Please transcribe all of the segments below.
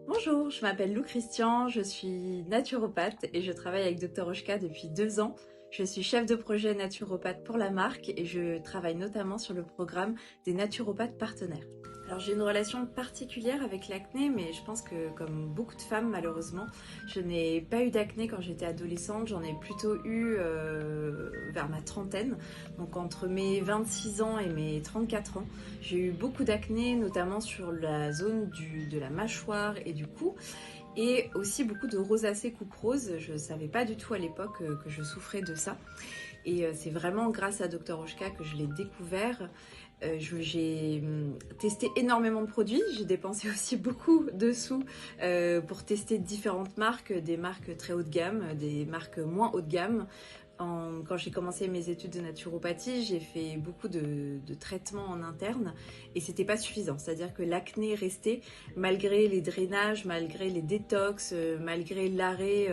Bonjour, je m'appelle Lou Christian, je suis naturopathe et je travaille avec Dr Oshka depuis 2 ans. Je suis chef de projet naturopathe pour la marque et je travaille notamment sur le programme des naturopathes partenaires. Alors j'ai une relation particulière avec l'acné, mais je pense que comme beaucoup de femmes malheureusement, je n'ai pas eu d'acné quand j'étais adolescente, j'en ai plutôt eu vers ma trentaine, donc entre mes 26 ans et mes 34 ans. J'ai eu beaucoup d'acné, notamment sur la zone de la mâchoire et du cou, et aussi beaucoup de rosacée coupe rose. Je ne savais pas du tout à l'époque que je souffrais de ça. Et c'est vraiment grâce à Dr Oshka que je l'ai découvert. J'ai testé énormément de produits, j'ai dépensé aussi beaucoup de sous pour tester différentes marques, des marques très haut de gamme, des marques moins haut de gamme. Quand j'ai commencé mes études de naturopathie, j'ai fait beaucoup de traitements en interne et c'était pas suffisant. C'est-à-dire que l'acné restait malgré les drainages, malgré les détox, malgré l'arrêt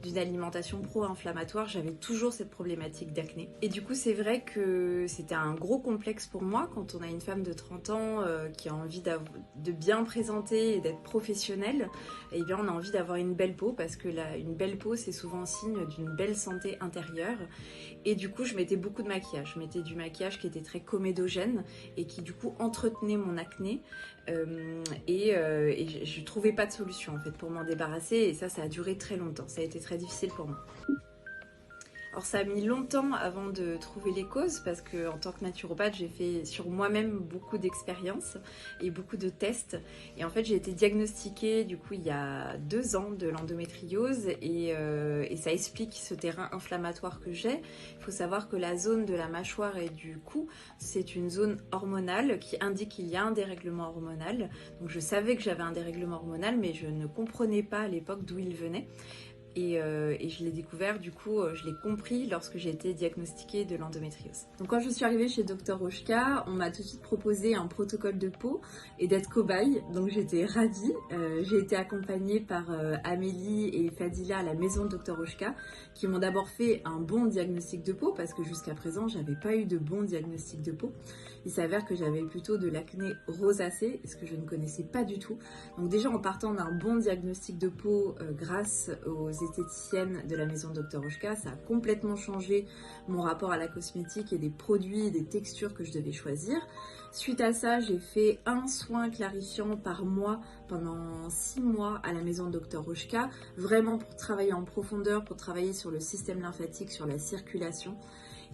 d'une alimentation pro-inflammatoire, j'avais toujours cette problématique d'acné. Et du coup, c'est vrai que c'était un gros complexe pour moi quand on a une femme de 30 ans qui a envie de bien présenter et d'être professionnelle. Eh bien, on a envie d'avoir une belle peau parce que une belle peau, c'est souvent signe d'une belle santé intérieure. Et du coup, je mettais beaucoup de maquillage. Je mettais du maquillage qui était très comédogène et qui du coup entretenait mon acné. Et je trouvais pas de solution en fait pour m'en débarrasser. Et ça a duré très longtemps. Ça a été très difficile pour moi. Alors ça a mis longtemps avant de trouver les causes parce que en tant que naturopathe, j'ai fait sur moi-même beaucoup d'expériences et beaucoup de tests. Et en fait, j'ai été diagnostiquée du coup il y a 2 ans de l'endométriose et ça explique ce terrain inflammatoire que j'ai. Il faut savoir que la zone de la mâchoire et du cou, c'est une zone hormonale qui indique qu'il y a un dérèglement hormonal. Donc je savais que j'avais un dérèglement hormonal, mais je ne comprenais pas à l'époque d'où il venait. Et je l'ai découvert, du coup, je l'ai compris lorsque j'ai été diagnostiquée de l'endométriose. Donc quand je suis arrivée chez Dr Oshka, on m'a tout de suite proposé un protocole de peau et d'être cobaye, donc j'étais ravie. J'ai été accompagnée par Amélie et Fadila à la maison de Dr Oshka, qui m'ont d'abord fait un bon diagnostic de peau, parce que jusqu'à présent, j'avais pas eu de bon diagnostic de peau. Il s'avère que j'avais plutôt de l'acné rosacée, ce que je ne connaissais pas du tout. Donc déjà, en partant d'un bon diagnostic de peau grâce aux esthéticiennes de la maison Dr Oshka, ça a complètement changé mon rapport à la cosmétique et des produits et des textures que je devais choisir. Suite à ça, j'ai fait un soin clarifiant par mois pendant 6 mois à la maison Dr Oshka, vraiment pour travailler en profondeur, pour travailler sur le système lymphatique, sur la circulation.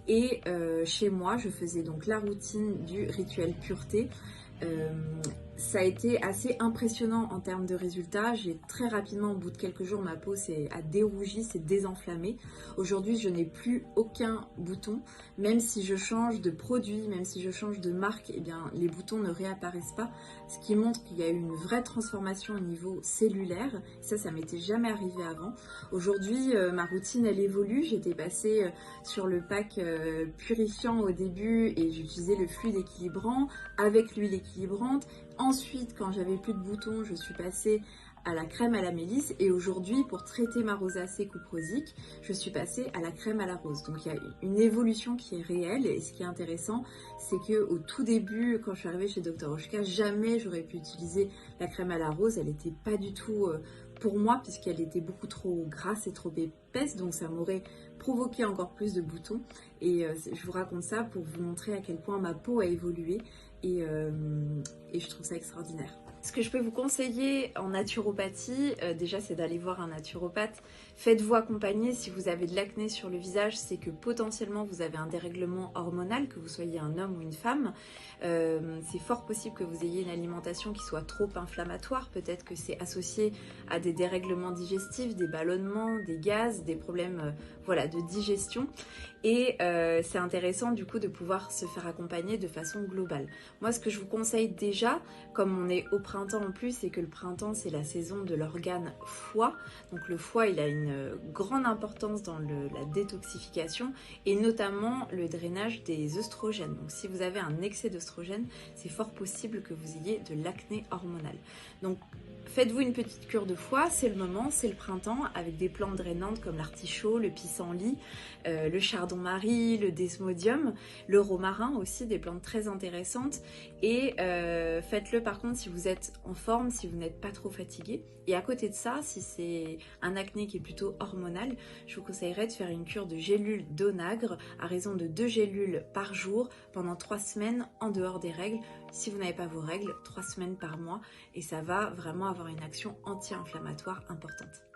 Et chez moi, je faisais donc la routine du rituel pureté. Ça a été assez impressionnant en termes de résultats. J'ai très rapidement, au bout de quelques jours, ma peau a dérougi, s'est désenflammée. Aujourd'hui, je n'ai plus aucun bouton. Même si je change de produit, même si je change de marque, eh bien, les boutons ne réapparaissent pas. Ce qui montre qu'il y a eu une vraie transformation au niveau cellulaire. Ça m'était jamais arrivé avant. Aujourd'hui, ma routine, elle évolue. J'étais passée sur le pack purifiant au début et j'utilisais le fluide équilibrant avec l'huile équilibrante. Ensuite, quand j'avais plus de boutons, je suis passée à la crème à la mélisse et aujourd'hui, pour traiter ma rosacée couperosique, je suis passée à la crème à la rose. Donc il y a une évolution qui est réelle et ce qui est intéressant, c'est qu'au tout début, quand je suis arrivée chez Dr Oshka, jamais j'aurais pu utiliser la crème à la rose. Elle n'était pas du tout pour moi puisqu'elle était beaucoup trop grasse et trop épaisse, donc ça m'aurait provoqué encore plus de boutons. Et je vous raconte ça pour vous montrer à quel point ma peau a évolué et je trouve ça extraordinaire. Ce que je peux vous conseiller en naturopathie, déjà c'est d'aller voir un naturopathe. Faites-vous accompagner si vous avez de l'acné sur le visage, c'est que potentiellement vous avez un dérèglement hormonal, que vous soyez un homme ou une femme. C'est fort possible que vous ayez une alimentation qui soit trop inflammatoire, peut-être que c'est associé à des dérèglements digestifs, des ballonnements, des gaz, des problèmes voilà, de digestion. Et c'est intéressant du coup de pouvoir se faire accompagner de façon globale. Moi ce que je vous conseille déjà, comme on est au printemps en plus et que le printemps c'est la saison de l'organe foie, donc le foie il a une grande importance dans la détoxification et notamment le drainage des œstrogènes. Donc si vous avez un excès d'œstrogènes, c'est fort possible que vous ayez de l'acné hormonal. Donc faites-vous une petite cure de foie, c'est le moment, c'est le printemps, avec des plantes drainantes comme l'artichaut, le pissenlit, le chardon-marie, le desmodium, le romarin aussi, des plantes très intéressantes. Et faites-le par contre si vous êtes êtes en forme, si vous n'êtes pas trop fatigué. Et à côté de ça, si c'est un acné qui est plutôt hormonal, je vous conseillerais de faire une cure de gélules d'onagre à raison de 2 gélules par jour pendant 3 semaines en dehors des règles. Si vous n'avez pas vos règles, 3 semaines par mois, et ça va vraiment avoir une action anti-inflammatoire importante.